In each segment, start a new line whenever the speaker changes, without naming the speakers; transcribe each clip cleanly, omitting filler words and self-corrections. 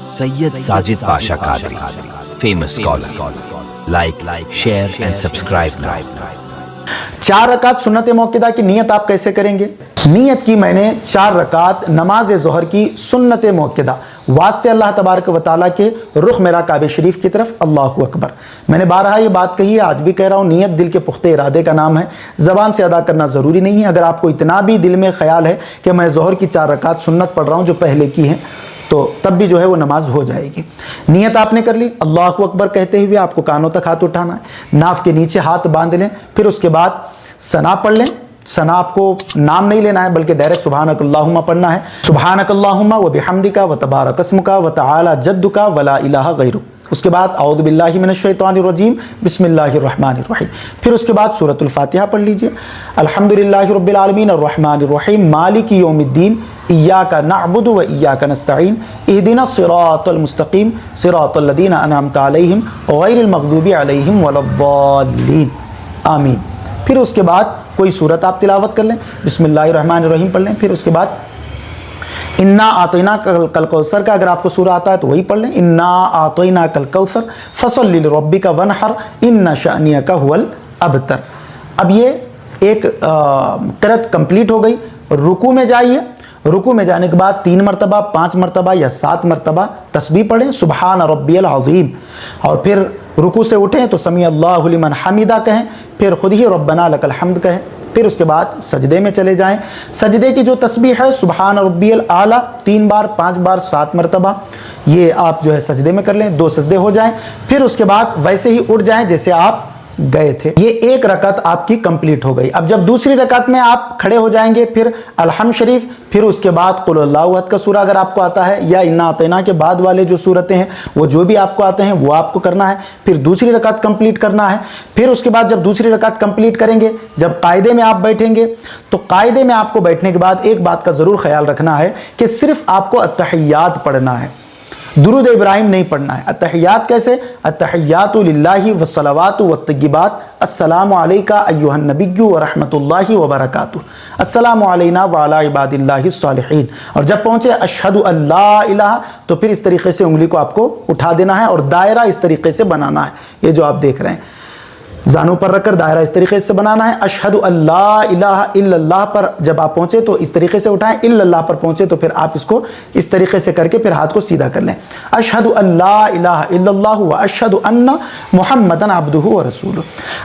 Sayyid Sajid Pasha Qadri, famous scholar. Like, share and subscribe now.
4 रकात सुन्नत मौक़िदा की नियत आप कैसे करेंगे? नियत की मैंने 4 रकात नमाज ज़ोहर की सुन्नत मौक़िदा वास्ते अल्लाह तबारक व तआला के रुख मेरा काबे शरीफ की तरफ, अल्लाहु अकबर। मैंने बारहा ये बात कही है, आज भी कह रहा हूँ, नियत दिल के पुख्ते इरादे का नाम है, ज़बान से अदा करना ज़रूरी नहीं है। अगर आपको इतना भी दिल में ख्याल है कि मैं ज़ोहर की 4 रकात सुन्नत पढ़ रहा हूँ जो पहले की हैं, तो तब भी जो है वो नमाज हो जाएगी। नियत आपने कर ली, अल्लाहु अकबर कहते हुए आपको कानों तक हाथ उठाना है, नाफ के नीचे हाथ बांध लें, फिर उसके बाद सना पढ़ लें। सना आपको नाम नहीं लेना है बल्कि डायरेक्ट सुबहानकल्लाहुम्मा पढ़ना है। सुबहानकल्लाहुम्मा व बिहम्दिका व तबारक अस्मुका व तआला जद्दुका व ला इलाहा गैरुक। उसके बाद औज़ु बिल्लाहि मिनश शैतानिर रजीम बिस्मिल्लाहिर रहमानिर रहीम। फिर उसके बाद सूरतुल फातिहा पढ़ लीजिए। अल्हम्दुलिल्लाहि रब्बिल आलमीन अर्रहमानिर रहीम मालिकि यौमिद्दीन इय्याका नअबुदु व इय्याका नस्तईन इहदिनस सिरातल मुस्तकीम सिरातल लज़ीना अनअमता अलैहिम गैरिल मग़दूबि अलैहिम वलद्दाल्लीन, आमीन। फिर उसके बाद कोई सूरत आप तिलावत कर लें, बिस्मिल्लाहिर्रहमानिर्रहीम पढ़ लें। फिर उसके बाद इन्ना आतैना कल कौसर का अगर आपको सूरा आता है तो वही पढ़ लें, इन्ना आतैना कल कौसर फसल्लि लिरब्बिका वनहर इन्ना शानियका हुवल अबतर। अब ये एक क़िरात कंप्लीट हो गई। रुकू में जाइए, रुकू में जाने के बाद 3 मरतबा, 5 मरतबा या 7 मरतबा तस्बीह पढ़ें, सुबहान रब्बियल अज़ीम। और फिर रुकू से उठें तो समी अल्लाहु लिमन हमीदा कहें, फिर खुद ही रब्बना लकल हम्द कहें। फिर उसके बाद सजदे में चले जाएं। सजदे की जो तस्बीह है सुबहान रब्बियल आला 3 बार, 5 बार, 7 मरतबा, ये आप जो है सजदे में कर लें, 2 सजदे हो जाएं। फिर उसके बाद वैसे ही उठ जाएं जैसे आप गए थे। ये 1 रकात आपकी कंप्लीट हो गई। अब जब दूसरी रकात में आप खड़े हो जाएंगे, फिर अलहम शरीफ, फिर उसके बाद कुल हुवल्लाहु अहद का सूरा अगर आपको आता है, या इन्ना अतैना के बाद वाले जो सूरतें हैं वो जो भी आपको आते हैं वो आपको करना है। फिर दूसरी रकात कंप्लीट करना है। फिर उसके बाद जब दूसरी रकात कंप्लीट करेंगे, जब कायदे में आप बैठेंगे, तो कायदे में आपको बैठने के बाद एक बात का ज़रूर ख्याल रखना है कि सिर्फ आपको अत्तहियात पढ़ना है, दुरूद इब्राहिम नहीं पढ़ना है। अत्तहियात कैसे? अत्तहियातु लिल्लाहि वस्सलावातु वत्तय्यिबात अस्सलामु अलैका अय्युहन नबिय्यु व रहमतुल्लाहि व बरकातुहू अस्सलामु अलैना व अला इबादिल्लाहिस सालिहीन। और जब पहुंचे अशहदु अल्ला इलाहा, तो फिर इस तरीके से उंगली को आपको उठा देना है और दायरा इस तरीके से बनाना है। ये जो आप देख रहे हैं, जानू पर रखकर दायरा इस तरीके से बनाना है। अशहदु अल्ला इलाहा इल्लल्लाह पर जब आप पहुंचे तो इस तरीके से उठाएं, इल्लल्लाह पर पहुंचे तो फिर आप इसको इस तरीके से करके फिर हाथ को सीधा कर लें। अशहदु अल्ला इलाहा इल्लल्लाह व अशहदु अन्ना मुहम्मदन अब्दुहु व रसूलुहु।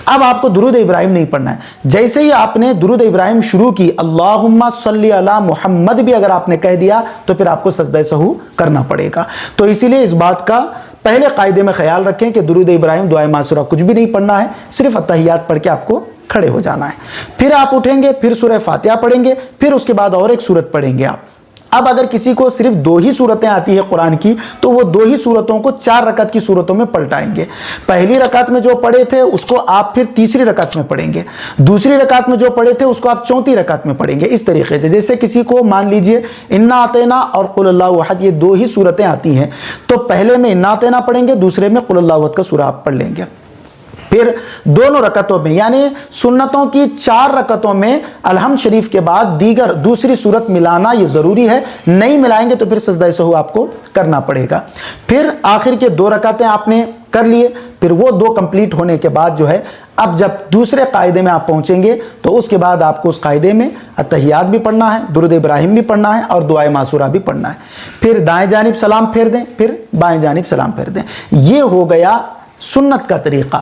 अब आपको दुरूद इब्राहिम नहीं पढ़ना है। जैसे ही आपने दुरूद इब्राहिम शुरू की, अल्लाहुम्मा सल्ली अला मुहम्मद भी अगर आपने कह दिया तो फिर आपको सजदा सहू करना पड़ेगा। तो इसीलिए इस बात का पहले कायदे में ख्याल रखें कि दुरूद इब्राहिम, दुआए मासूरा कुछ भी नहीं पढ़ना है, सिर्फ अत्तहियात पढ़ के आपको खड़े हो जाना है। फिर आप उठेंगे, फिर सूरह फातिहा पढ़ेंगे, फिर उसके बाद और एक सूरत पढ़ेंगे आप। अब अगर किसी को सिर्फ 2 ही सूरतें आती है कुरान की, तो वो 2 ही सूरतों को 4 रकात की सूरतों में पलटाएंगे। पहली रकात में जो पढ़े थे उसको आप फिर तीसरी रकात में पढ़ेंगे, दूसरी रकात में जो पढ़े थे उसको आप चौथी रकात में पढ़ेंगे। इस तरीके से जैसे किसी को मान लीजिए इन्ना अतैना और कुल हुवल्लाहु अहद ये 2 ही सूरतें आती हैं, तो पहले में इन्ना अतैना पढ़ेंगे, दूसरे में कुल हुवल्लाहु अहद का सूरा आप पढ़ लेंगे। फिर दोनों रकतों में यानी सुन्नतों की 4 रकतों में अलहम शरीफ के बाद दीगर दूसरी सूरत मिलाना ये ज़रूरी है। नहीं मिलाएंगे तो फिर सजदा सहू आपको करना पड़ेगा। फिर आखिर के 2 रकातें आपने कर लिए, फिर वो 2 कंप्लीट होने के बाद जो है, अब जब दूसरे कायदे में आप पहुंचेंगे तो उसके बाद आपको उस कायदे में अत्तहियात भी पढ़ना है, दुरूद इब्राहिम भी पढ़ना है और दुआए मासूरा भी पढ़ना है। फिर दाएं जानिब सलाम फेर दें, फिर बाएं जानिब सलाम फेर दें। ये हो गया सुन्नत का तरीक़ा।